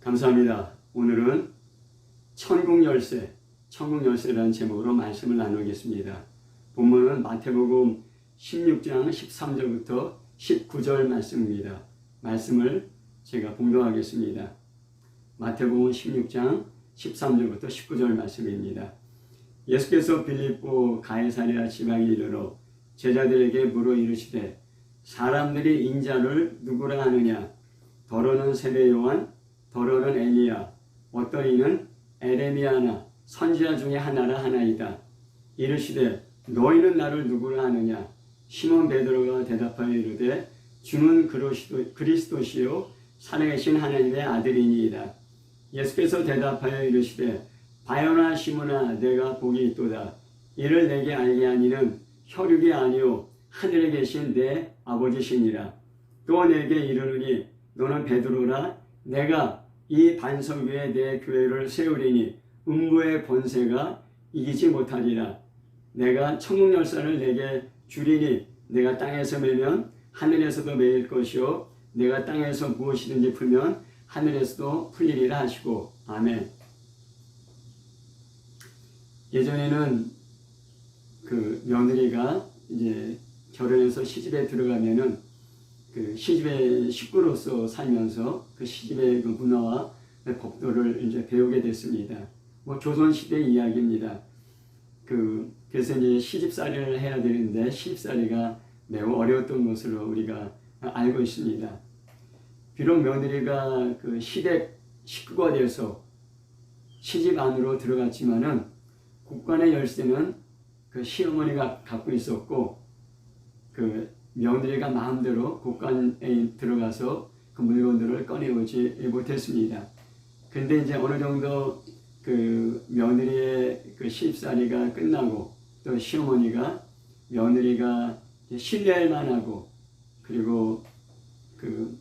감사합니다. 오늘은 천국 열쇠라는 제목으로 말씀을 나누겠습니다. 본문은 마태복음 16장 13절부터 19절 말씀입니다. 말씀을 제가 봉독하겠습니다. 마태복음 16장 13절부터 19절 말씀입니다. 예수께서 빌립보 가이사랴 지방에 이르러 제자들에게 물어 이르시되 사람들이 인자를 누구라 하느냐? 더러는 세례 요한, 더러는 엘리야, 어떤 이는 에레미야나 선지자 중에 하나라 하나이다. 이르시되 너희는 나를 누구라 하느냐? 시몬 베드로가 대답하여 이르되 주는 그리스도시요 살아계신 하나님의 아들이니이다. 예수께서 대답하여 이르시되 바요나 시몬아 내가 복이 있도다. 이를 내게 알게 하니는 혈육이 아니요 하늘에 계신 내 아버지시니라. 또 내게 이르노니 너는 베드로라. 내가 이 반석 위에 내 교회를 세우리니 음부의 권세가 이기지 못하리라. 내가 천국 열쇠를 내게 주리니 내가 땅에서 매면 하늘에서도 매일 것이요 내가 땅에서 무엇이든지 풀면 하늘에서도 풀리리라 하시고. 아멘. 예전에는 그 며느리가 이제 결혼해서 시집에 들어가면은 그 시집의 식구로서 살면서 그 시집의 그 문화와 법도를 이제 배우게 됐습니다. 조선시대 이야기입니다. 그래서 이제 시집살이를 해야 되는데 시집살이가 매우 어려웠던 것으로 우리가 알고 있습니다. 비록 며느리가 그 시댁 식구가 되어서 시집 안으로 들어갔지만은 국간의 열쇠는 그 시어머니가 갖고 있었고 그 며느리가 마음대로 국간에 들어가서 그 물건들을 꺼내오지 못했습니다. 근데 이제 어느 정도 그 며느리의 그 시집살이가 끝나고 또 시어머니가 며느리가 신뢰할 만하고 그리고 그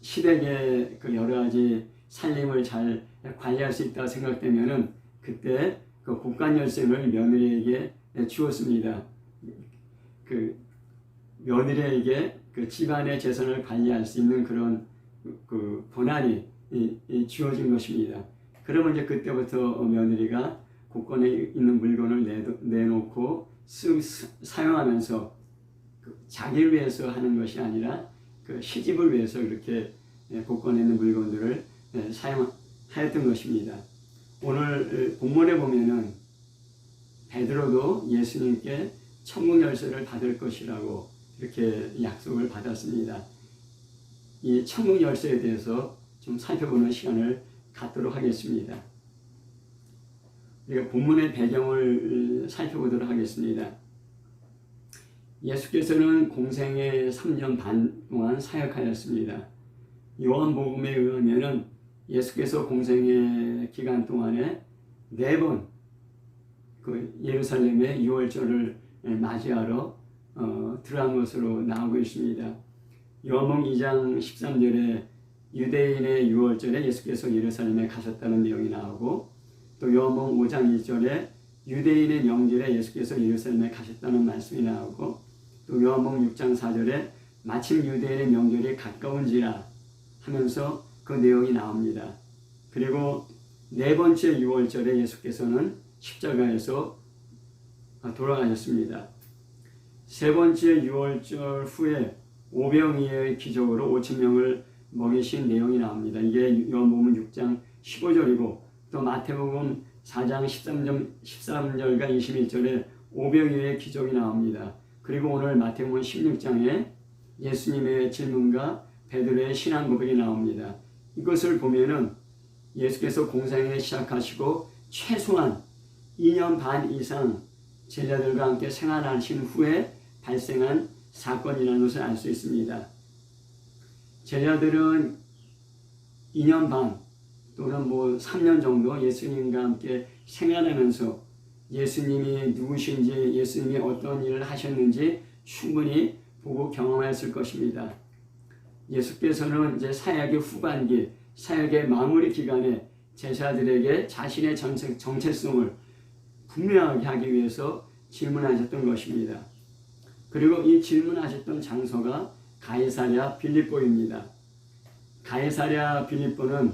시댁의 그 여러 가지 살림을 잘 관리할 수 있다 생각되면은 그때 그 국간 열쇠를 며느리에게 주었습니다. 그 며느리에게 그 집안의 재산을 관리할 수 있는 그런 그 권한이 주어진 것입니다. 그러면 이제 그때부터 며느리가 국권에 있는 물건을 내놓고 사용하면서 자기를 위해서 하는 것이 아니라 그 시집을 위해서 이렇게 국권에 있는 물건들을 사용하였던 것입니다. 오늘 본문에 보면은 베드로도 예수님께 천국 열쇠를 받을 것이라고 이렇게 약속을 받았습니다. 이 천국 열쇠에 대해서 좀 살펴보는 시간을 갖도록 하겠습니다. 우리가 본문의 배경을 살펴보도록 하겠습니다. 예수께서는 공생의 3년 반 동안 사역하였습니다. 요한복음에 의하면 예수께서 공생의 기간 동안에 4번 그 예루살렘의 유월절을 맞이하러 들어간 것으로 나오고 있습니다. 요한복음 2장 13절에 유대인의 유월절에 예수께서 예루살렘에 가셨다는 내용이 나오고 또 요한복음 5장 2절에 유대인의 명절에 예수께서 예루살렘에 가셨다는 말씀이 나오고 또 요한복음 6장 4절에 마침 유대인의 명절이 가까운지라 하면서 그 내용이 나옵니다. 그리고 4번째 유월절에 예수께서는 십자가에서 돌아가셨습니다. 3번째 유월절 후에 오병이어의 기적으로 5,000명을 먹이신 내용이 나옵니다. 이게 요한복음 6장 15절이고 또 마태복음 4장 13절과 21절에 오병이어의 기적이 나옵니다. 그리고 오늘 마태복음 16장에 예수님의 질문과 베드로의 신앙 고백이 나옵니다. 이것을 보면은 예수께서 공생에 시작하시고 최소한 2년 반 이상 제자들과 함께 생활하신 후에 발생한 사건이라는 것을 알 수 있습니다. 제자들은 2년 반 또는 3년 정도 예수님과 함께 생활하면서 예수님이 누구신지 예수님이 어떤 일을 하셨는지 충분히 보고 경험했을 것입니다. 예수께서는 이제 사역의 후반기, 사역의 마무리 기간에 제자들에게 자신의 정체성을 분명하게 하기 위해서 질문하셨던 것입니다. 그리고 이 질문하셨던 장소가 가이사랴 빌립보입니다. 가이사랴 빌립보는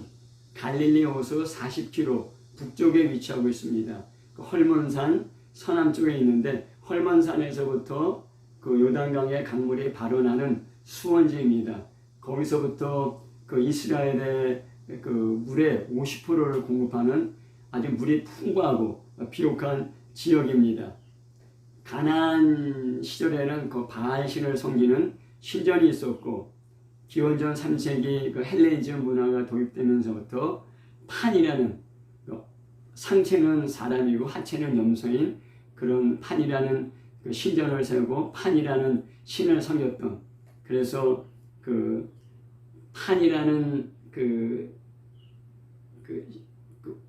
갈릴리 호수 40km 북쪽에 위치하고 있습니다. 그 헐몬산 서남쪽에 있는데 헐몬산에서부터 그 요단강의 강물이 바로 나는 수원지입니다. 거기서부터 그 이스라엘의 그 물의 50%를 공급하는 아주 물이 풍부하고 비옥한 지역입니다. 가나안 시절에는 그 바알신을 섬기는 신전이 있었고 기원전 3세기 그 헬레니즘 문화가 도입되면서부터 판이라는 상체는 사람이고 하체는 염소인 그런 판이라는 그 신전을 세우고 판이라는 신을 섬겼던, 그래서 그 판이라는 그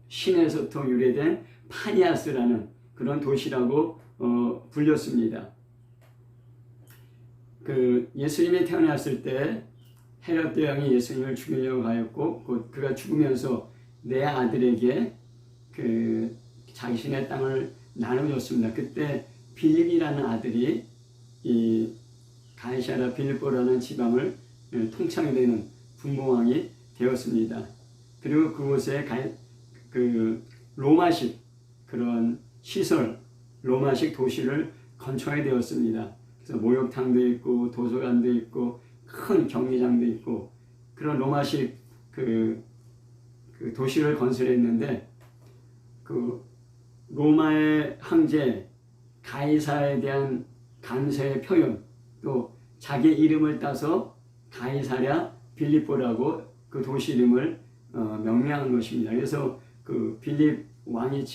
신에서부터 유래된 파니아스라는 그런 도시라고 불렸습니다. 그 예수님이 태어났을 때 헤롯 대왕이 예수님을 죽이려고 하였고 그가 죽으면서 내 아들에게 그 자신의 땅을 나눠줬습니다. 그때 빌립이라는 아들이 이 가이사랴 빌립보라는 지방을 통치하게 되는 분봉왕이 되었습니다. 그리고 그곳에 그 로마식 그런 시설, 로마식 도시를 건축하게 되었습니다. 그래서 목욕탕도 있고 도서관도 있고 큰 경기장도 있고 그런 로마식 그 도시를 건설했는데, 그 로마의 황제 가이사에 대한 감사의 표현, 또 자기 이름을 따서 가이사랴 빌립보라고 그 도시 이름을 명명한 것입니다. 그래서 그 빌립 왕이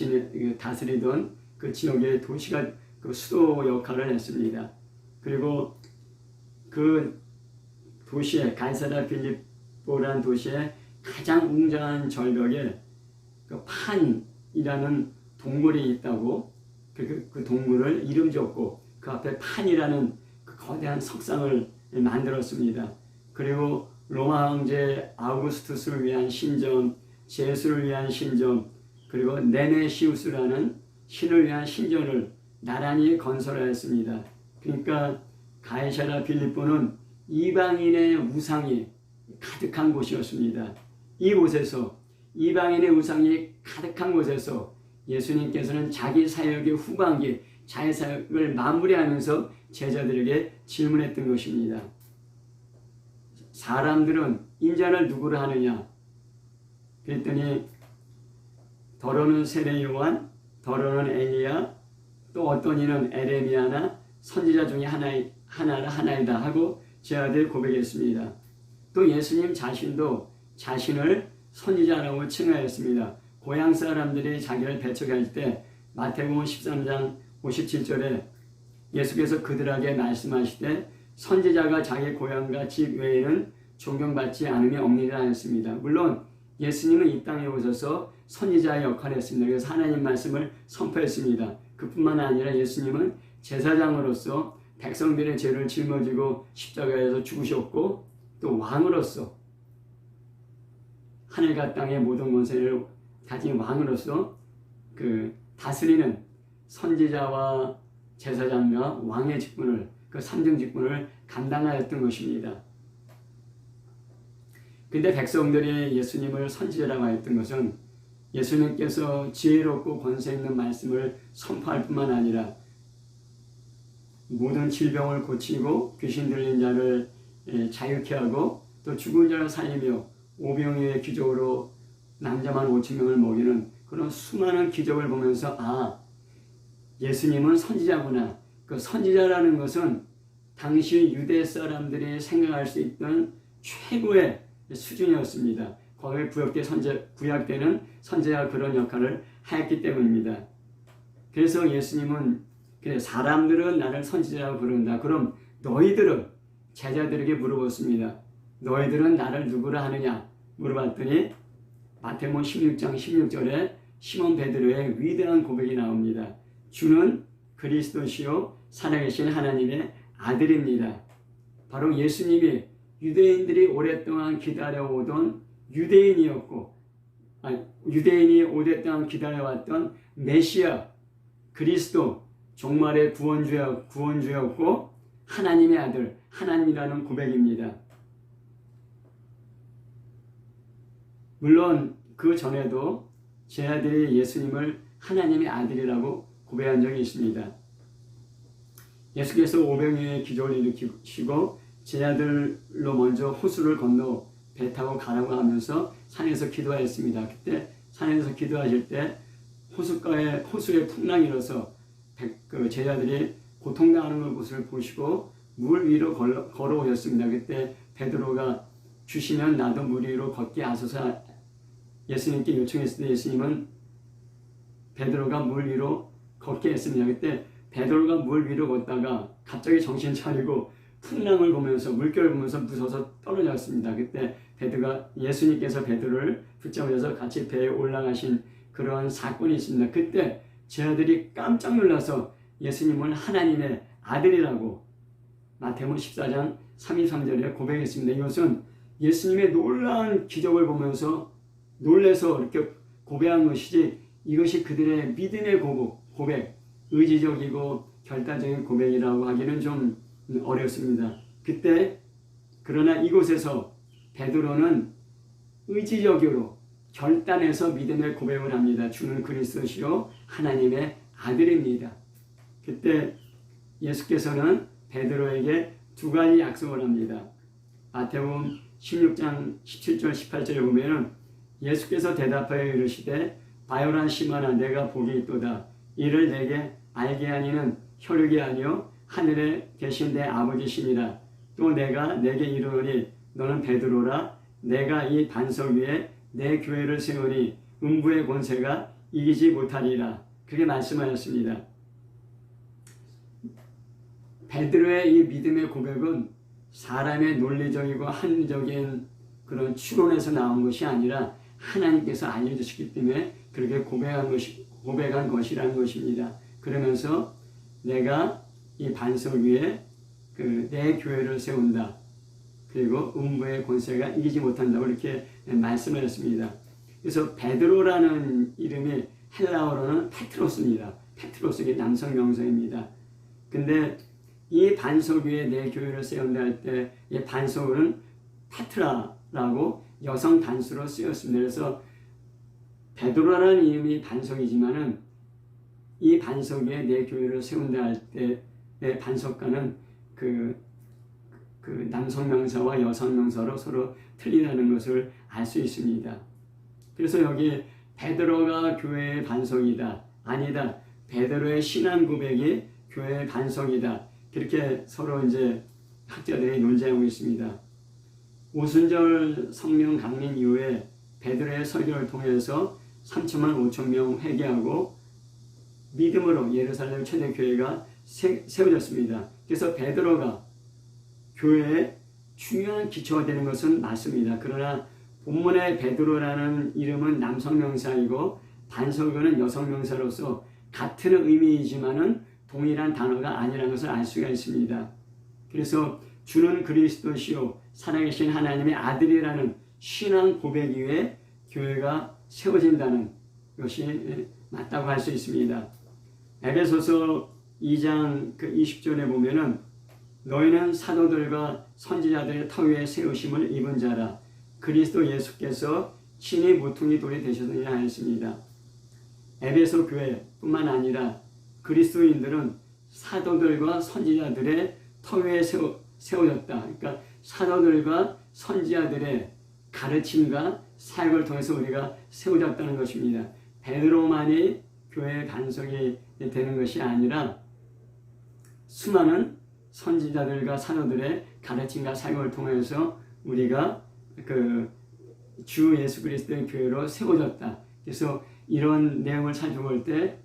다스리던 그 지역의 도시가 그 수도 역할을 했습니다. 그리고 그 도시에 가이사랴 빌립보라는 도시에 가장 웅장한 절벽에 그 판이라는 동굴이 있다고 그 동굴을 이름 지었고 그 앞에 판이라는 그 거대한 석상을 만들었습니다. 그리고 로마 황제 아우구스투스를 위한 신전, 제수를 위한 신전, 그리고 네메시우스라는 신을 위한 신전을 나란히 건설하였습니다. 그러니까 가이사랴 빌립보는 이방인의 우상이 가득한 곳이었습니다. 이곳에서 이방인의 우상이 가득한 곳에서 예수님께서는 자기 사역의 후반기, 자기 사역을 마무리하면서 제자들에게 질문했던 것입니다. 사람들은 인자를 누구로 하느냐? 그랬더니 더러는 세례 요한, 더러는 엘리야, 또 어떤 이는 에레미야나 선지자 중에 하나이다 하고 제자들이 고백했습니다. 또 예수님 자신도 자신을 선지자라고 칭하였습니다. 고향 사람들이 자기를 배척할 때 마태복음 13장 57절에 예수께서 그들에게 말씀하시되 선지자가 자기 고향과 집 외에는 존경받지 않음이 없느니라 하였습니다. 물론 예수님은 이 땅에 오셔서 선지자의 역할을 했습니다. 그래서 하나님 말씀을 선포했습니다. 그뿐만 아니라 예수님은 제사장으로서 백성들의 죄를 짊어지고 십자가에서 죽으셨고 또 왕으로서 하늘과 땅의 모든 권세를 가진 왕으로서 그 다스리는 선지자와 제사장과 왕의 직분을, 그 3등 직분을 감당하였던 것입니다. 근데 백성들이 예수님을 선지자라고 했던 것은 예수님께서 지혜롭고 권세 있는 말씀을 선포할 뿐만 아니라 모든 질병을 고치고 귀신 들린 자를 자유케 하고 또 죽은 자를 살리며 오병이어의 기적으로 남자만 5,000명을 먹이는 그런 수많은 기적을 보면서 아, 예수님은 선지자구나. 그 선지자라는 것은 당시 유대 사람들이 생각할 수 있던 최고의 수준이었습니다. 거기에 구약 때는 선지자가 그런 역할을 하였기 때문입니다. 그래서 예수님은 그래, 사람들은 나를 선지자라고 부른다. 그럼 너희들은 제자들에게 물어봤습니다. 너희들은 나를 누구라 하느냐? 물어봤더니 마태복음 16장 16절에 시몬 베드로의 위대한 고백이 나옵니다. 주는 그리스도시요 살아계신 하나님의 아들입니다. 바로 예수님이 유대인들이 오랫동안 기다려오던 유대인이 오랫동안 기다려왔던 메시아 그리스도 종말의 구원주였고 하나님의 아들, 하나님이라는 고백입니다. 물론 그 전에도 제자들이 예수님을 하나님의 아들이라고 고백한 적이 있습니다. 예수께서 500명의 기적을 일으키시고 제자들로 먼저 호수를 건너 배 타고 가라고 하면서 산에서 기도하였습니다. 그때 산에서 기도하실 때 호수에 풍랑이 일어서 그 제자들이 고통당하는 것을 보시고 물 위로 걸어오셨습니다. 그때 베드로가 주시면 나도 물 위로 걷게 하소서 예수님께 요청했을 때 예수님은 베드로가 물 위로 걷게 했습니다. 그때 베드로가 물 위로 걷다가 갑자기 정신 차리고 풍랑을 보면서 물결을 보면서 무서워서 떨어졌습니다. 그때 예수님께서 베드로를 붙잡으셔서 같이 배에 올라가신 그런 사건이 있습니다. 그때 제자들이 깜짝 놀라서 예수님을 하나님의 아들이라고 마태복음 14장 3-3절에 고백했습니다. 이것은 예수님의 놀라운 기적을 보면서 놀래서 이렇게 고백한 것이지 이것이 그들의 믿음의 고백, 의지적이고 결단적인 고백이라고 하기는 좀 어렵습니다. 그러나 이곳에서 베드로는 의지적으로 결단해서 믿음의 고백을 합니다. 주는 그리스도시요 하나님의 아들입니다. 그때 예수께서는 베드로에게 두 가지 약속을 합니다. 마태복음 16장 17절 18절에 보면은 예수께서 대답하여 이르시되 바요란 시몬아 내가 복이 있도다. 이를 내게 알게 하니는 혈육이 아니요 하늘에 계신 내 아버지시니라. 또 내가 내게 이르노니 너는 베드로라. 내가 이 반석 위에 내 교회를 세우니 음부의 권세가 이기지 못하리라. 그렇게 말씀하셨습니다. 베드로의 이 믿음의 고백은 사람의 논리적이고 합리적인 그런 추론에서 나온 것이 아니라 하나님께서 알려주시기 때문에 그렇게 고백한 것이라는 것입니다. 그러면서 내가 이 반석 위에 내 교회를 세운다. 그리고 음부의 권세가 이기지 못한다고 이렇게 말씀하셨습니다. 그래서 베드로라는 이름이 헬라어로는 페트로스입니다. 페트로스가 남성 명사입니다. 근데 이 반석 위에 내 교회를 세운다 할 때 이 반석은 페트라라고 여성 단수로 쓰였습니다. 그래서 베드로라는 이름이 반석이지만은 이 반석 위에 내 교회를 세운다 할 때의 반석과는 그 남성 명사와 여성 명사로 서로 틀리다는 것을 알 수 있습니다. 그래서 여기 베드로가 교회의 반석이다. 아니다. 베드로의 신앙 고백이 교회의 반석이다. 그렇게 서로 이제 학자들이 논쟁하고 있습니다. 오순절 성령 강림 이후에 베드로의 설교를 통해서 3천 5천 명 회개하고 믿음으로 예루살렘 초대교회가 세워졌습니다. 그래서 베드로가 교회의 중요한 기초가 되는 것은 맞습니다. 그러나 본문의 베드로라는 이름은 남성 명사이고 반석은 여성 명사로서 같은 의미이지만은 동일한 단어가 아니라는 것을 알 수가 있습니다. 그래서 주는 그리스도시요 살아계신 하나님의 아들이라는 신앙 고백 위에 교회가 세워진다는 것이 맞다고 할 수 있습니다. 에베소서 2장 20절에 보면은 너희는 사도들과 선지자들의 터 위에 세우심을 입은 자라. 그리스도 예수께서 친히 모퉁이 돌이 되셨느냐 하였습니다. 에베소 교회뿐만 아니라 그리스도인들은 사도들과 선지자들의 터 위에 세워졌다. 그러니까 사도들과 선지자들의 가르침과 사역을 통해서 우리가 세워졌다는 것입니다. 베드로만이 교회의 반석이 되는 것이 아니라 수많은 선지자들과 사도들의 가르침과 사역을 통해서 우리가 주 예수 그리스도의 교회로 세워졌다. 그래서 이런 내용을 살펴볼 때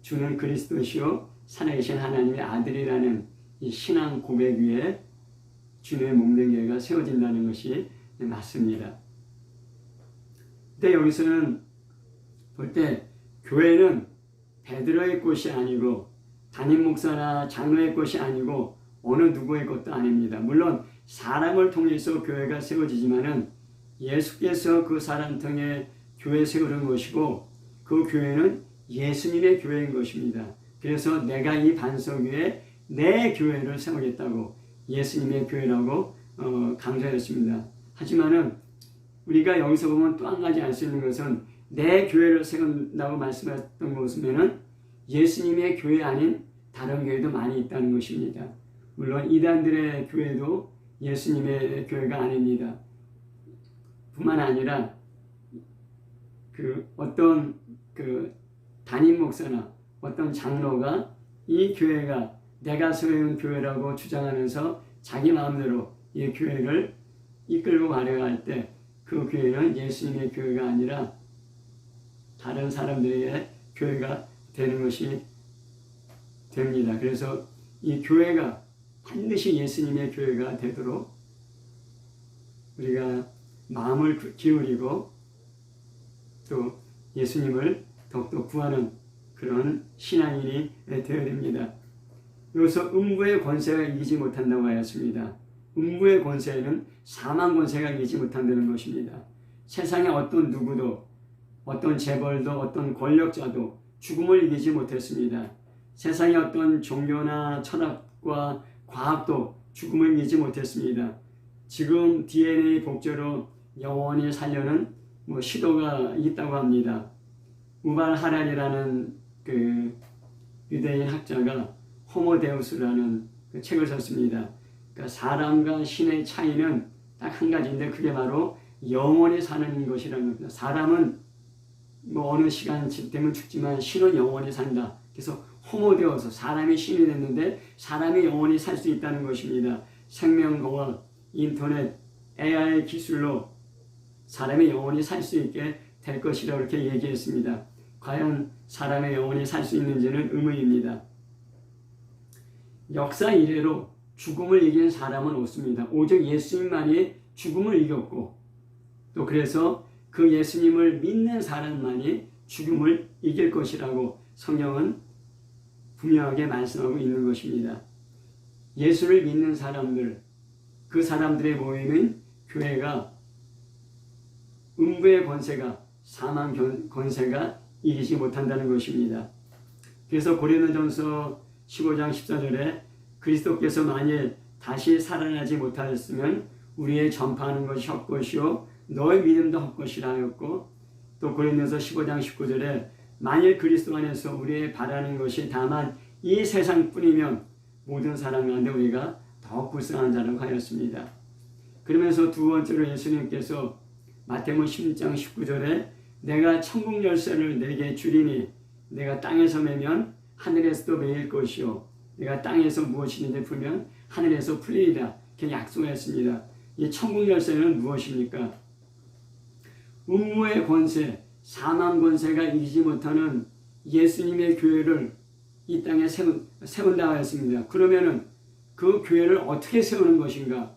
주는 그리스도시요 살아계신 하나님의 아들이라는 이 신앙 고백 위에 주님의 몸된 교회가 세워진다는 것이 맞습니다. 근데 여기서는 볼 때 교회는 베드로의 것이 아니고 담임 목사나 장로의 것이 아니고 어느 누구의 것도 아닙니다. 물론 사람을 통해서 교회가 세워지지만은 예수께서 그 사람 통해 교회 세우는 것이고 그 교회는 예수님의 교회인 것입니다. 그래서 내가 이 반석 위에 내 교회를 세우겠다고 예수님의 교회라고 강조했습니다. 하지만은 우리가 여기서 보면 또 한 가지 알 수 있는 것은 내 교회를 세운다고 말씀했던 것은 예수님의 교회 아닌 다른 교회도 많이 있다는 것입니다. 물론 이단들의 교회도 예수님의 교회가 아닙니다. 뿐만 아니라 어떤 담임 목사나 어떤 장로가 이 교회가 내가 세운 교회라고 주장하면서 자기 마음대로 이 교회를 이끌고 가려고 할 때 그 교회는 예수님의 교회가 아니라 다른 사람들의 교회가 되는 것이 됩니다. 그래서 이 교회가 반드시 예수님의 교회가 되도록 우리가 마음을 기울이고 또 예수님을 더욱더 구하는 그런 신앙인이 되어야 됩니다. 여기서 음부의 권세가 이기지 못한다고 하였습니다. 음부의 권세는 사망 권세가 이기지 못한다는 것입니다. 세상에 어떤 누구도 어떤 재벌도 어떤 권력자도 죽음을 이기지 못했습니다. 세상에 어떤 종교나 철학과 과학도 죽음을 이기지 못했습니다. 지금 DNA 복제로 영원히 살려는 시도가 있다고 합니다. 우발 하랄이라는 유대인 학자가 호모데우스라는 책을 썼습니다. 그러니까 사람과 신의 차이는 딱 한 가지인데 그게 바로 영원히 사는 것이라는 겁니다. 사람은 어느 시간 되면 죽지만 신은 영원히 산다. 그래서 호모데우스, 사람이 신이 됐는데 사람이 영원히 살 수 있다는 것입니다. 생명공학, 인터넷, AI 기술로 사람이 영원히 살 수 있게 될 것이라고 이렇게 얘기했습니다. 과연 사람이 영원히 살 수 있는지는 의문입니다. 역사 이래로 죽음을 이긴 사람은 없습니다. 오직 예수님만이 죽음을 이겼고 또 그래서 그 예수님을 믿는 사람만이 죽음을 이길 것이라고 성경은 분명하게 말씀하고 있는 것입니다. 예수를 믿는 사람들, 그 사람들의 모임인 교회가 음부의 권세가, 사망 권세가 이기지 못한다는 것입니다. 그래서 고린도전서 15장 14절에 그리스도께서 만일 다시 살아나지 못하였으면 우리의 전파하는 것이 헛것이요 너의 믿음도 헛것이라 하였고, 또 고린도서 15장 19절에 만일 그리스도 안에서 우리의 바라는 것이 다만 이 세상뿐이면 모든 사람 가운데 우리가 더욱 불쌍한 자라고 하였습니다. 그러면서 두 번째로 예수님께서 마태복음 16장 19절에 내가 천국 열쇠를 내게 주리니 내가 땅에서 매면 하늘에서도 매일 것이요 내가 땅에서 무엇이든지 풀면 하늘에서 풀리리라 이렇게 약속했습니다. 이 천국 열쇠는 무엇입니까? 음부의 권세, 사망 권세가 이기지 못하는 예수님의 교회를 이 땅에 세운다고 했습니다. 그러면은 그 교회를 어떻게 세우는 것인가?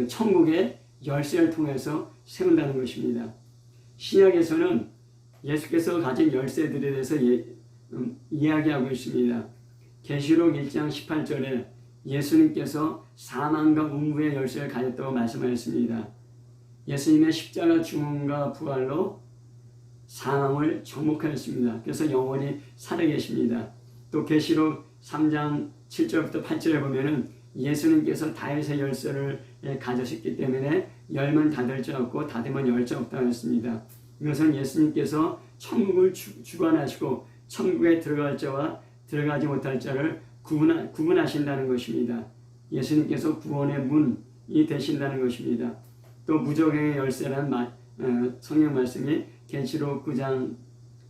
천국의 열쇠를 통해서 세운다는 것입니다. 신약에서는 예수께서 가진 열쇠들에 대해서 이야기하고 있습니다. 계시록 1장 18절에 예수님께서 사망과 음부의 열쇠를 가졌다고 말씀하였습니다. 예수님의 십자가 죽음과 부활로 사망을 정복하였습니다. 그래서 영원히 살아계십니다. 또 계시록 3장 7절부터 8절에 보면은 예수님께서 다윗의 열쇠를 가지셨기 때문에 열면 닫을 자 없고 닫으면 열 자 없다고 했습니다. 이것은 예수님께서 천국을 주관하시고 천국에 들어갈 자와 들어가지 못할 자를 구분하신다는 것입니다. 예수님께서 구원의 문이 되신다는 것입니다. 또 무적행의 열쇠라는 성경 말씀이 계시록 9장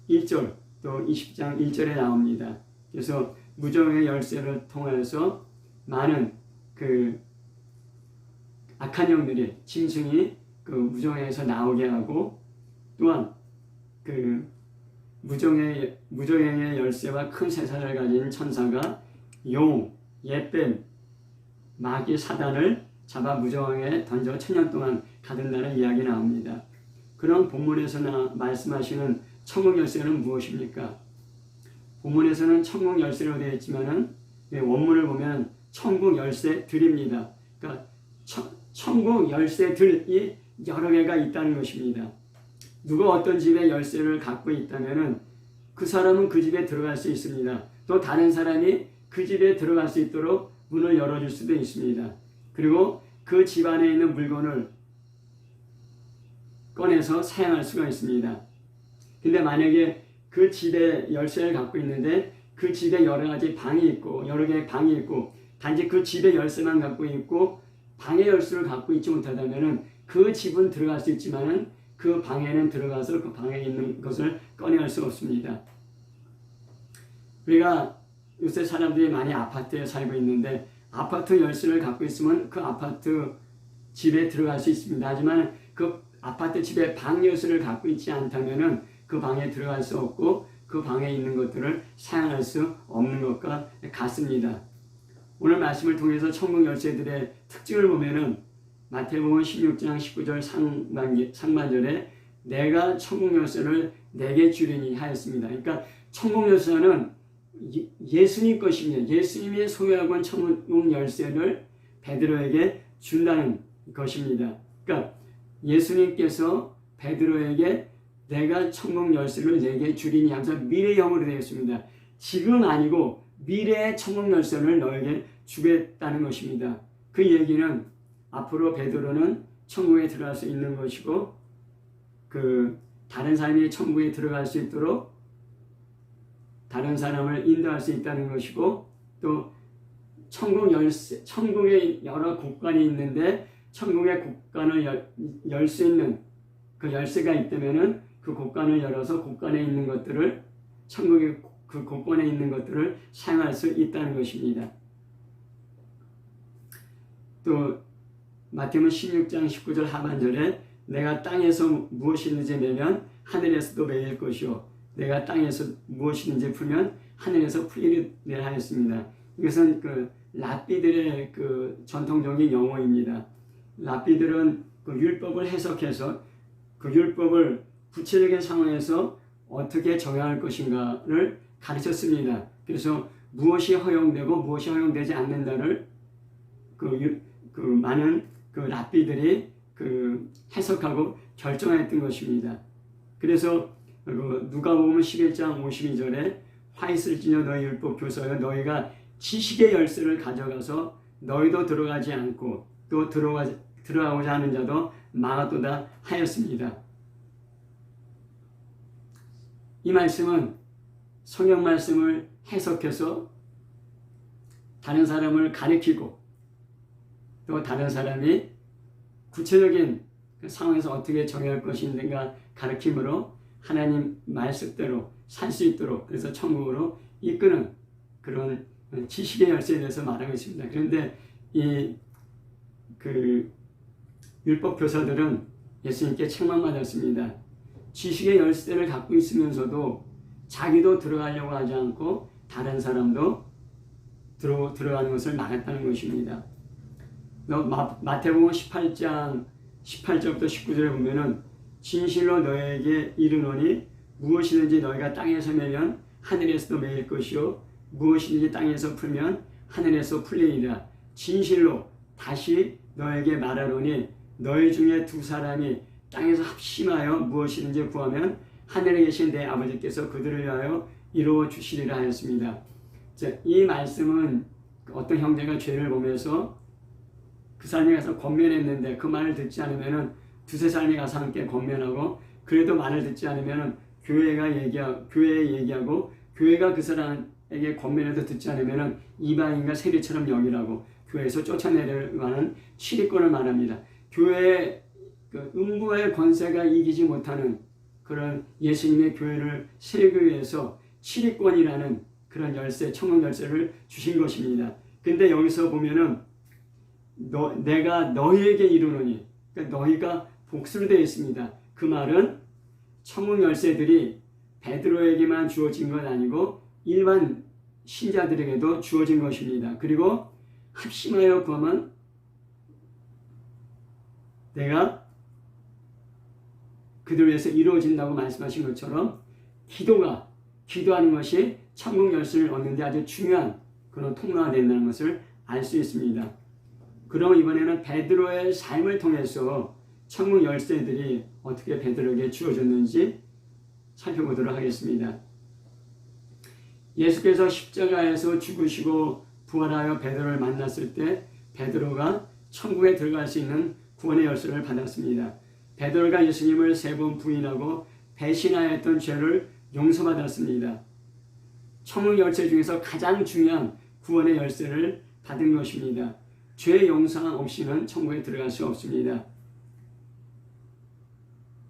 1절 또 20장 1절에 나옵니다. 그래서 무적행의 열쇠를 통해서 많은 악한 영들이 짐승이 무정에서 나오게 하고 또한 무정행의 열쇠와 큰 세상을 가진 천사가 용, 옛뱀, 마귀 사단을 잡아 무정행에 던져 천년 동안 가둔다는 이야기 나옵니다. 그런 본문에서 말씀하시는 천국 열쇠는 무엇입니까? 본문에서는 천국 열쇠로 되어 있지만은 원문을 보면 천국 열쇠들입니다. 그러니까 천국 열쇠들이 여러 개가 있다는 것입니다. 누가 어떤 집에 열쇠를 갖고 있다면은 그 사람은 그 집에 들어갈 수 있습니다. 또 다른 사람이 그 집에 들어갈 수 있도록 문을 열어줄 수도 있습니다. 그리고 그 집 안에 있는 물건을 꺼내서 사용할 수가 있습니다. 근데 만약에 그 집에 열쇠를 갖고 있는데 그 집에 여러 가지 방이 있고 여러 개의 방이 있고 단지 그 집의 열쇠만 갖고 있고 방의 열쇠를 갖고 있지 못하다면은 그 집은 들어갈 수 있지만은 그 방에는 들어가서 그 방에 있는 것을 꺼내갈 수 없습니다. 우리가 요새 사람들이 많이 아파트에 살고 있는데 아파트 열쇠를 갖고 있으면 그 아파트 집에 들어갈 수 있습니다. 하지만 그 아파트 집에 방 열쇠를 갖고 있지 않다면은 그 방에 들어갈 수 없고 그 방에 있는 것들을 사용할 수 없는 것과 같습니다. 오늘 말씀을 통해서 천국 열쇠들의 특징을 보면은 마태복음 16장 19절 상반절에 내가 천국 열쇠를 내게 주리니 하였습니다. 그러니까 천국 열쇠는 예수님 것입니다. 예수님이 소유하고 있는 천국 열쇠를 베드로에게 준다는 것입니다. 그러니까 예수님께서 베드로에게 내가 천국 열쇠를 내게 주리니 하면서 미래형으로 되어 있습니다. 지금 아니고 미래의 천국 열쇠를 너에게 주겠다는 것입니다. 그 얘기는 앞으로 베드로는 천국에 들어갈 수 있는 것이고 다른 사람이 천국에 들어갈 수 있도록 다른 사람을 인도할 수 있다는 것이고 또 천국 열쇠, 천국에 여러 곳간이 있는데 천국의 곳간을 열 수 있는 그 열쇠가 있다면은 그 곳간을 열어서 곳간에 있는 것들을 천국의 그 곳간에 있는 것들을 사용할 수 있다는 것입니다. 또 마태복음 16장 19절 하반절에 내가 땅에서 무엇이든지 매면 하늘에서도 매일 것이요 내가 땅에서 무엇이든지 풀면 하늘에서 풀리리라 하였습니다. 이것은 그 랍비들의 그 전통적인 용어입니다. 랍비들은 그 율법을 해석해서 그 율법을 구체적인 상황에서 어떻게 적용할 것인가를 가르쳤습니다. 그래서 무엇이 허용되고 무엇이 허용되지 않는다를 많은 그 랍비들이 해석하고 결정했던 것입니다. 그래서 누가복음 11장 52절에 화 있을지뇨 너희 율법 교사여 너희가 지식의 열쇠를 가져가서 너희도 들어가지 않고 또 들어가고자 하는 자도 망하도다 하였습니다. 이 말씀은 성경 말씀을 해석해서 다른 사람을 가리키고 또 다른 사람이 구체적인 상황에서 어떻게 정할 것인가 가르침으로 하나님 말씀대로 살 수 있도록 그래서 천국으로 이끄는 그런 지식의 열쇠에 대해서 말하고 있습니다. 그런데 율법 교사들은 예수님께 책망받았습니다. 지식의 열쇠를 갖고 있으면서도 자기도 들어가려고 하지 않고 다른 사람도 들어가는 것을 막았다는 것입니다. 마태복음 18장 18절부터 19절에 보면은 진실로 너에게 이르노니 무엇이든지 너희가 땅에서 매면 하늘에서도 매일 것이요 무엇이든지 땅에서 풀면 하늘에서 풀리리라. 진실로 다시 너에게 말하노니 너희 중에 두 사람이 땅에서 합심하여 무엇이든지 구하면 하늘에 계신 내 아버지께서 그들을 위하여 이루어 주시리라 하였습니다. 이 말씀은 어떤 형제가 죄를 보면서 그 사람이 가서 권면했는데 그 말을 듣지 않으면 두세 사람이 가서 함께 권면하고 그래도 말을 듣지 않으면 교회에 얘기하고 교회가 그 사람에게 권면해도 듣지 않으면 이방인과 세리처럼 여기라고 교회에서 쫓아내려가는 치리권을 말합니다. 교회의 음부의 권세가 이기지 못하는 그런 예수님의 교회를 세우기 위해서 치리권이라는 그런 열쇠, 천국 열쇠를 주신 것입니다. 근데 여기서 보면은 내가 너희에게 이르노니 그러니까 너희가 복수로 되어 있습니다. 그 말은 천국 열쇠들이 베드로에게만 주어진 건 아니고 일반 신자들에게도 주어진 것입니다. 그리고 합심하여 구하면 내가 그들 위해서 이루어진다고 말씀하신 것처럼 기도하는 것이 천국 열쇠를 얻는 데 아주 중요한 그런 통로가 된다는 것을 알 수 있습니다. 그럼 이번에는 베드로의 삶을 통해서 천국 열쇠들이 어떻게 베드로에게 주어졌는지 살펴보도록 하겠습니다. 예수께서 십자가에서 죽으시고 부활하여 베드로를 만났을 때 베드로가 천국에 들어갈 수 있는 구원의 열쇠를 받았습니다. 베드로가 예수님을 3번 부인하고 배신하였던 죄를 용서받았습니다. 천국 열쇠 중에서 가장 중요한 구원의 열쇠를 받은 것입니다. 죄 용서 없이는 천국에 들어갈 수 없습니다.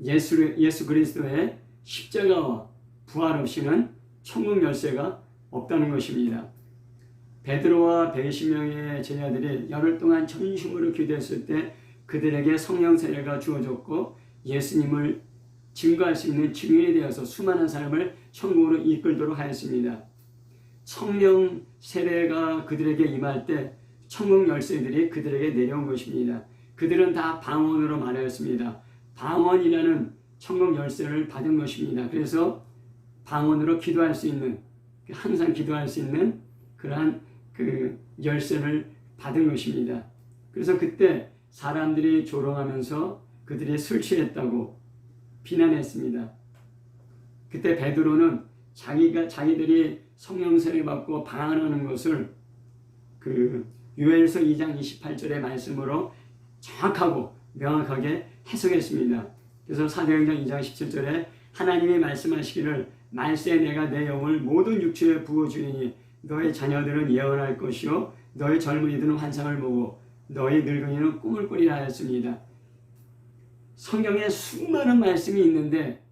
예수 그리스도의 십자가와 부활 없이는 천국 열쇠가 없다는 것입니다. 베드로와 120명의 제자들이 열흘 동안 전심으로 기도했을 때 그들에게 성령 세례가 주어졌고 예수님을 증거할 수 있는 증인이 되어서 수많은 사람을 천국으로 이끌도록 하였습니다. 성령 세례가 그들에게 임할 때 천국 열쇠들이 그들에게 내려온 것입니다. 그들은 다 방언으로 말하였습니다. 방언이라는 천국 열쇠를 받은 것입니다. 그래서 방언으로 기도할 수 있는, 항상 기도할 수 있는 그러한 그 열쇠를 받은 것입니다. 그래서 그때 사람들이 조롱하면서 그들이 술 취했다고 비난했습니다. 그때 베드로는 자기들이 성령 세례 받고 방언하는 것을 그 요엘서 2장 28절의 말씀으로 정확하고 명확하게 해석했습니다. 그래서 사도행전 2장 17절에 하나님이 말씀하시기를 말세 내가 내 영을 모든 육체에 부어주리니 너의 자녀들은 예언할 것이요 너의 젊은이들은 환상을 보고 너의 늙은이는 꿈을 꾸리라 하였습니다. 성경에 수많은 말씀이 있는데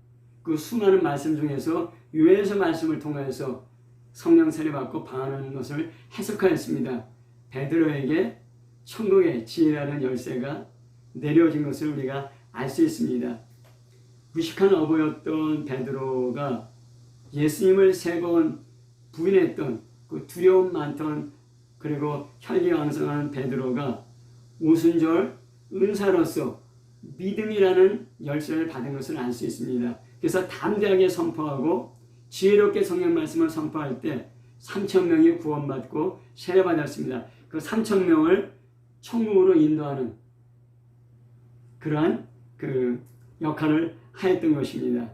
그 수많은 말씀 중에서 요엘서 말씀을 통해서 성령 세례 받고 방언하는 것을 해석하였습니다. 베드로에게 천국의 지혜라는 열쇠가 내려진 것을 우리가 알 수 있습니다. 무식한 어부였던 베드로가 예수님을 3번 부인했던 그 두려움 많던 그리고 혈기왕성한 베드로가 오순절 은사로서 믿음이라는 열쇠를 받은 것을 알 수 있습니다. 그래서 담대하게 선포하고 지혜롭게 성경 말씀을 선포할 때 3,000명이 구원받고 세례받았습니다. 그 3,000명을 천국으로 인도하는 그러한 그 역할을 하였던 것입니다.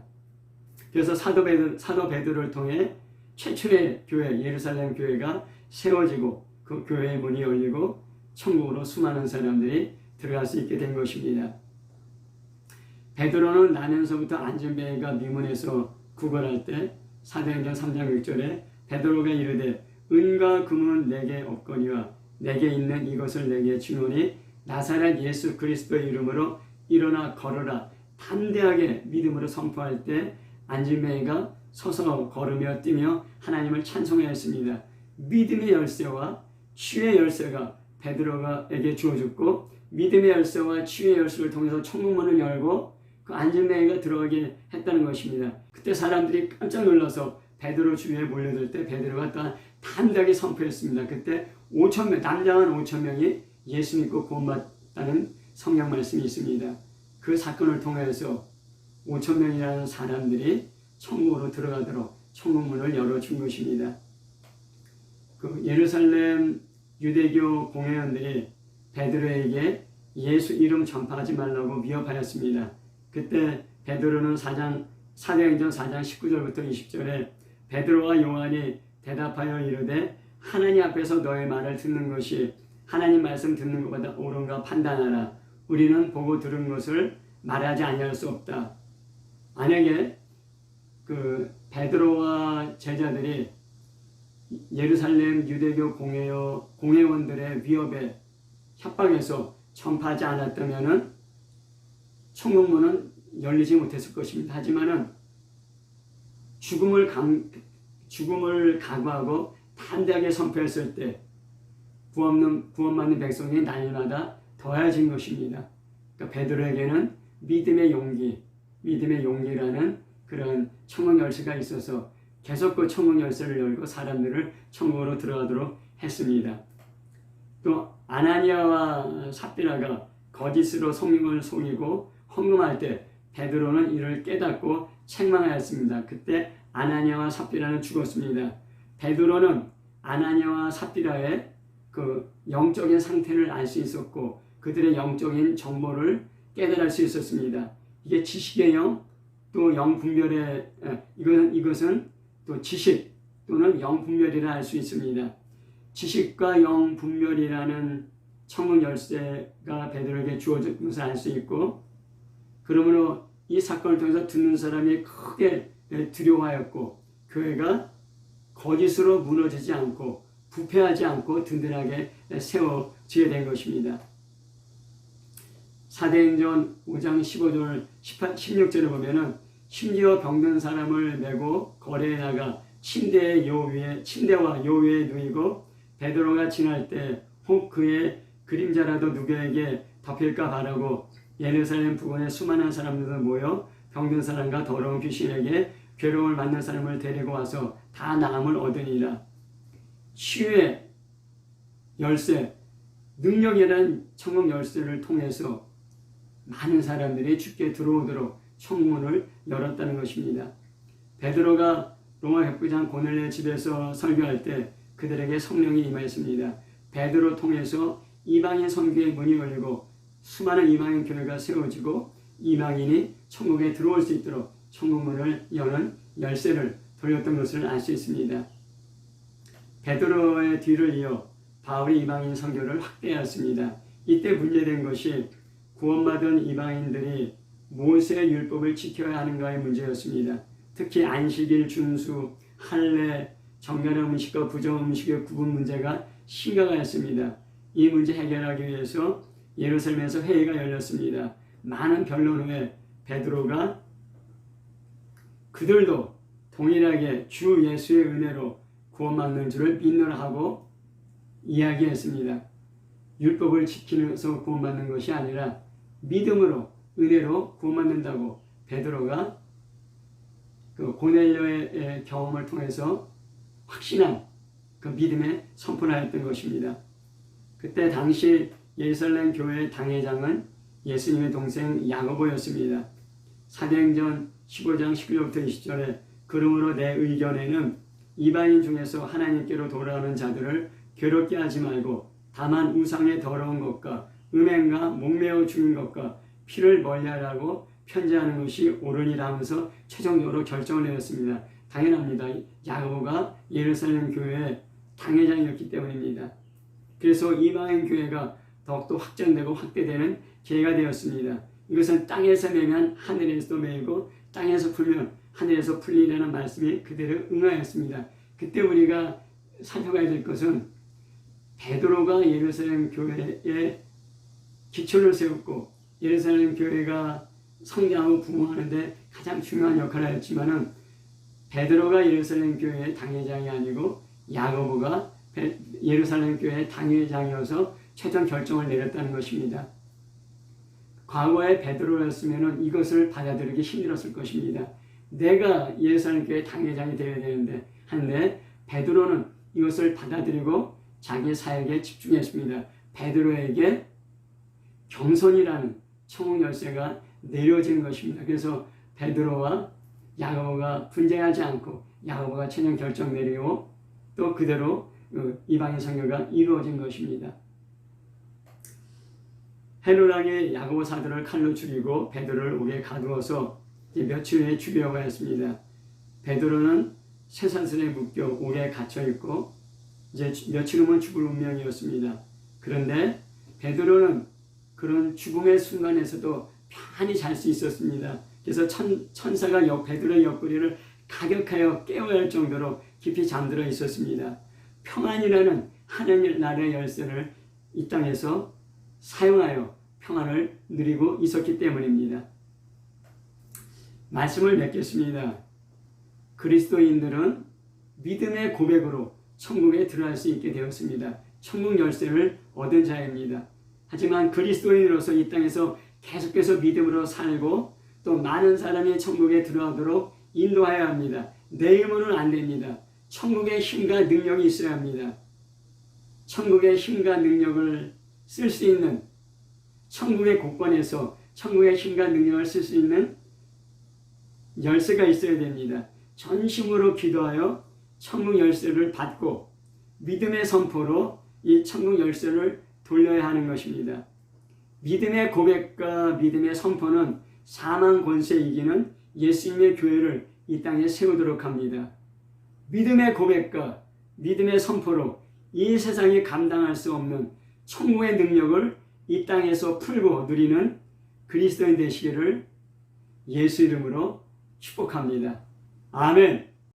그래서 사도 베드로를 통해 최초의 교회 예루살렘 교회가 세워지고 그 교회의 문이 열리고 천국으로 수많은 사람들이 들어갈 수 있게 된 것입니다. 베드로는 나면서부터 안전뱅이가 미문에서 구걸할 때 사도행전 3장 6절에 베드로가 이르되 은과 금은 내게 없거니와 내게 있는 이것을 내게 주노니 나사렛 예수 그리스도의 이름으로 일어나 걸어라. 담대하게 믿음으로 선포할 때 안진뱅이가 서서 걸으며 뛰며 하나님을 찬송하였습니다. 믿음의 열쇠와 치유의 열쇠가 베드로에게 주어졌고 믿음의 열쇠와 치유의 열쇠를 통해서 천국문을 열고 그 안진뱅이가 들어가게 했다는 것입니다. 그때 사람들이 깜짝 놀라서 베드로 주위에 몰려들 때 베드로가 또 담대하게 선포했습니다. 그때 5,000명, 남자만 5,000명이 예수 믿고 구원받았다는 성경 말씀이 있습니다. 그 사건을 통해서 5,000명이라는 사람들이 천국으로 들어가도록 천국문을 열어준 것입니다. 그 예루살렘 유대교 공회원들이 베드로에게 예수 이름 전파하지 말라고 위협하였습니다. 그때 베드로는 사도행전 4장 19절부터 20절에 베드로와 요한이 대답하여 이르되 하나님 앞에서 너의 말을 듣는 것이 하나님 말씀 듣는 것보다 옳은가 판단하라. 우리는 보고 들은 것을 말하지 아니할 수 없다. 만약에 그 베드로와 제자들이 예루살렘 유대교 공회원들의 위협에 협박해서 전파하지 않았다면은 천국문은 열리지 못했을 것입니다. 하지만은 죽음을 각오하고 담대하게 선포했을 때 구원받는 백성이 날마다 더해진 것입니다. 그러니까 베드로에게는 믿음의 용기라는 그런 천국 열쇠가 있어서 계속 그 천국 열쇠를 열고 사람들을 천국으로 들어가도록 했습니다. 또 아나니아와 삽비라가 거짓으로 성령을 속이고 헌금할 때 베드로는 이를 깨닫고 책망하였습니다. 그때 아나니아와 삽비라는 죽었습니다. 베드로는 아나니아와 삽비라의 그 영적인 상태를 알 수 있었고 그들의 영적인 정보를 깨달을 수 있었습니다. 이게 지식의 영, 또 영분별의 이것은 또 지식 또는 영분별이라 할 수 있습니다. 지식과 영분별이라는 천국 열쇠가 베드로에게 주어진 것을 알 수 있고 그러므로 이 사건을 통해서 듣는 사람이 크게 두려워하였고 교회가 거짓으로 무너지지 않고 부패하지 않고 든든하게 세워지게 된 것입니다. 사도행전 5장 15절 16절에 보면은 심지어 병든 사람을 메고 거리에 나가 침대와 요 위에 누이고 베드로가 지날 때 혹 그의 그림자라도 누구에게 덮일까 바라고 예루살렘 부근에 수많은 사람들도 모여 병든 사람과 더러운 귀신에게 괴로움을 받는 사람을 데리고 와서 다 나음을 얻으니라. 치유의 열쇠, 능력이라는 천국 열쇠를 통해서 많은 사람들이 주께 들어오도록 천문을 열었다는 것입니다. 베드로가 로마 백부장 고넬레 집에서 설교할 때 그들에게 성령이 임하였습니다. 베드로 통해서 이방인 선교의 문이 열리고 수많은 이방인 교회가 세워지고 이방인이 천국에 들어올 수 있도록 천국문을 여는 열쇠를 돌렸던 것을 알 수 있습니다. 베드로의 뒤를 이어 바울이 이방인 선교를 확대하였습니다. 이때 문제된 것이 구원받은 이방인들이 모세의 율법을 지켜야 하는가의 문제였습니다. 특히 안식일 준수, 할례, 정결한 음식과 부정 음식의 구분 문제가 심각하였습니다. 이 문제 해결하기 위해서 예루살렘에서 회의가 열렸습니다. 많은 변론 후에 베드로가 그들도 동일하게 주 예수의 은혜로 구원받는 줄을 믿노라 하고 이야기했습니다. 율법을 지키면서 구원받는 것이 아니라 믿음으로 은혜로 구원받는다고 베드로가 그 고넬료의 경험을 통해서 확신한 그 믿음의 선포를 하였던 것입니다. 그때 당시 예루살렘 교회의 당회장은 예수님의 동생 야고보였습니다. 사도행전 15장 19절부터 20절에 그러므로 내 의견에는 이방인 중에서 하나님께로 돌아오는 자들을 괴롭게 하지 말고 다만 우상의 더러운 것과 음행과 목매어 죽인 것과 피를 멀리하라고 편지하는 것이 옳으니라 하면서 최종적으로 결정을 내렸습니다. 당연합니다. 야고보가 예루살렘 교회의 당회장이었기 때문입니다. 그래서 이방인 교회가 더욱더 확장되고 확대되는 기회가 되었습니다. 이것은 땅에서 매면 하늘에서도 매이고 땅에서 풀면 하늘에서 풀리라는 말씀이 그대로 응하였습니다. 그때 우리가 살펴봐야 될 것은 베드로가 예루살렘 교회에 기초를 세웠고 예루살렘 교회가 성장하고 부흥하는데 가장 중요한 역할을 했지만은 베드로가 예루살렘 교회의 당회장이 아니고 야고보가 예루살렘 교회의 당회장이어서 최종 결정을 내렸다는 것입니다. 과거에 베드로였으면 이것을 받아들이기 힘들었을 것입니다. 내가 예루살렘 교회 당회장이 되어야 되는데 한데 베드로는 이것을 받아들이고 자기 사역에 집중했습니다. 베드로에게 겸손이라는 천국 열쇠가 내려진 것입니다. 그래서 베드로와 야고보가 분쟁하지 않고 야고보가 최종 결정 내리고 또 그대로 이방인 선교가 이루어진 것입니다. 헤롯왕이 야고보 사도를 칼로 죽이고 베드로를 옥에 가두어서 며칠 후에 죽이려고 했습니다. 베드로는 쇠사슬에 묶여 옥에 갇혀 있고 이제 며칠 후면 죽을 운명이었습니다. 그런데 베드로는 그런 죽음의 순간에서도 편히 잘 수 있었습니다. 그래서 천사가 베드로의 옆구리를 가격하여 깨워야 할 정도로 깊이 잠들어 있었습니다. 평안이라는 하나님 나라의 열쇠를 이 땅에서 사용하여 평안을 누리고 있었기 때문입니다. 말씀을 맺겠습니다. 그리스도인들은 믿음의 고백으로 천국에 들어갈 수 있게 되었습니다. 천국 열쇠를 얻은 자입니다. 하지만 그리스도인으로서 이 땅에서 계속해서 믿음으로 살고 또 많은 사람이 천국에 들어가도록 인도해야 합니다. 내 힘으로는 안 됩니다. 천국의 힘과 능력이 있어야 합니다. 천국의 힘과 능력을 쓸 수 있는 천국의 곳간에서 천국의 힘과 능력을 쓸 수 있는 열쇠가 있어야 됩니다. 전심으로 기도하여 천국 열쇠를 받고 믿음의 선포로 이 천국 열쇠를 돌려야 하는 것입니다. 믿음의 고백과 믿음의 선포는 사망 권세 이기는 예수님의 교회를 이 땅에 세우도록 합니다. 믿음의 고백과 믿음의 선포로 이 세상이 감당할 수 없는 천국의 능력을 이 땅에서 풀고 누리는 그리스도인 되시기를 예수 이름으로 축복합니다. 아멘.